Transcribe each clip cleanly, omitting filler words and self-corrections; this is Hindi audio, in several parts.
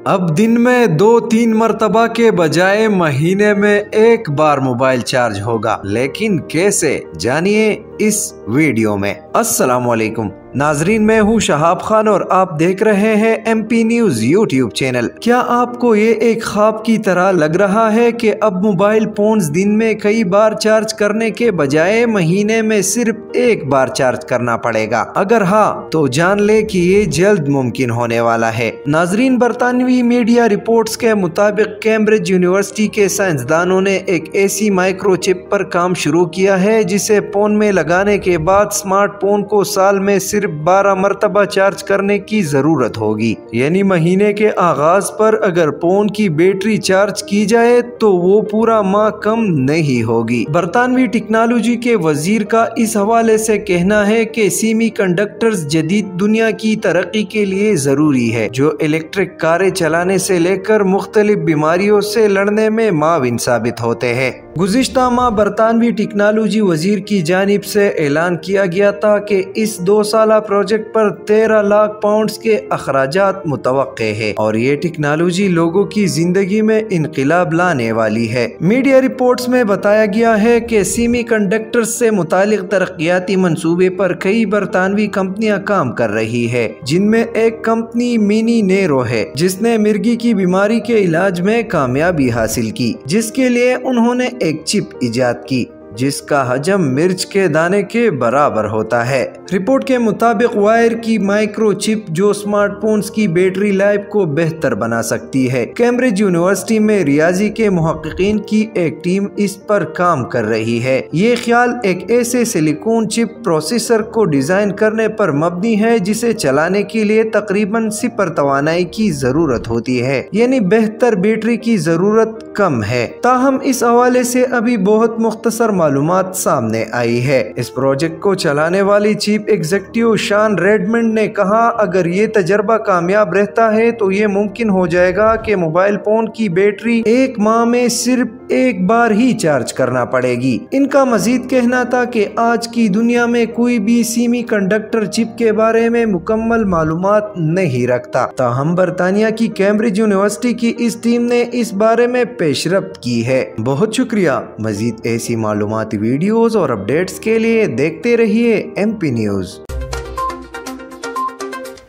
अब दिन में 2-3 मरतबा के बजाय महीने में एक बार मोबाइल चार्ज होगा, लेकिन कैसे, जानिए इस वीडियो में। अस्सलाम वालेकुम नाजरीन, मैं हूँ शहाब खान और आप देख रहे हैं MP न्यूज यूट्यूब चैनल। क्या आपको ये एक ख्वाब की तरह लग रहा है कि अब मोबाइल फोन्स दिन में कई बार चार्ज करने के बजाय महीने में सिर्फ एक बार चार्ज करना पड़ेगा? अगर हाँ तो जान ले कि ये जल्द मुमकिन होने वाला है। नाजरीन, बरतानवी मीडिया रिपोर्ट्स के मुताबिक कैम्ब्रिज यूनिवर्सिटी के साइंसदानों ने एक ऐसी माइक्रोचिप पर काम शुरू किया है जिसे फोन में लगाने के बाद स्मार्टफोन को साल में सिर्फ 12 मरतबा चार्ज करने की जरूरत होगी। यानी महीने के आगाज पर अगर फोन की बैटरी चार्ज की जाए तो वो पूरा माह कम नहीं होगी। बरतानवी टेक्नोलॉजी के वजीर का इस हवाले से कहना है कि सेमीकंडक्टर्स जदीद दुनिया की तरक्की के लिए जरूरी है, जो इलेक्ट्रिक कारें चलाने से लेकर मुख्तलिफ बीमारियों से लड़ने में माविन साबित होते हैं। गुज़िश्ता माह बरतानवी टेक्नोलॉजी वजीर की जानिब से ऐलान किया गया था कि इस 2 साला प्रोजेक्ट पर 13 लाख पाउंड्स के अखराजात मुतवक्के है और ये टेक्नोलॉजी लोगों की जिंदगी में इनकलाब लाने वाली है। मीडिया रिपोर्ट्स में बताया गया है कि सेमीकंडक्टर्स से मुतालिक तरक्याती मंसूबे पर कई बरतानवी कंपनियां काम कर रही है, जिनमें एक कंपनी मिनी नेरो है जिसने मिर्गी की बीमारी के इलाज में कामयाबी हासिल की, जिसके लिए उन्होंने एक चिप इजाद की जिसका हजम मिर्च के दाने के बराबर होता है। रिपोर्ट के मुताबिक वायर की माइक्रोचिप जो स्मार्टफोन्स की बैटरी लाइफ को बेहतर बना सकती है। कैम्ब्रिज यूनिवर्सिटी में रियाजी के मुहक्किकीन की एक टीम इस पर काम कर रही है। ये ख्याल एक ऐसे सिलिकॉन चिप प्रोसेसर को डिजाइन करने पर मबनी है जिसे चलाने के लिए तकरीबन 0 तवानाई की जरूरत होती है, यानी बेहतर बैटरी की जरूरत कम है। ताहम इस हवाले से अभी बहुत मुख्तसर मालूमात सामने आई है। इस प्रोजेक्ट को चलाने वाली चीफ एग्जीक्यूटिव शॉन रेडमंड ने कहा, अगर ये तजर्बा कामयाब रहता है तो ये मुमकिन हो जाएगा कि मोबाइल फोन की बैटरी एक माह में सिर्फ एक बार ही चार्ज करना पड़ेगी। इनका मजीद कहना था कि आज की दुनिया में कोई भी सेमीकंडक्टर चिप के बारे में मुकम्मल मालूमात नहीं रखता। ताहम बरतानिया की कैम्ब्रिज यूनिवर्सिटी की इस टीम ने इस बारे में पेशरफ्त की है। बहुत शुक्रिया। मजीद ऐसी मालूमाती वीडियोस और अपडेट्स के लिए देखते रहिए MP न्यूज।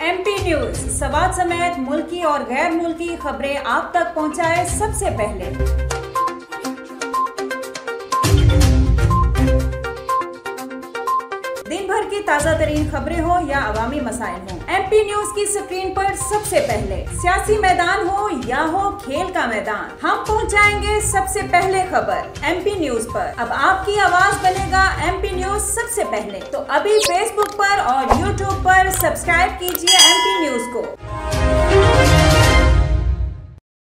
MP न्यूज सवाल समेत मुल्की और गैर मुल्की खबरें आप तक पहुंचाए सबसे पहले। दिन भर की ताज़ा तरीन खबरें हो या अवामी मसाइल हो, MP न्यूज की स्क्रीन पर सबसे पहले। सियासी मैदान हो या हो खेल का मैदान, हम पहुंचाएंगे सबसे पहले खबर MP न्यूज पर। अब आपकी आवाज बनेगा MP न्यूज सबसे पहले। तो अभी Facebook पर और YouTube पर सब्सक्राइब कीजिए MP न्यूज को।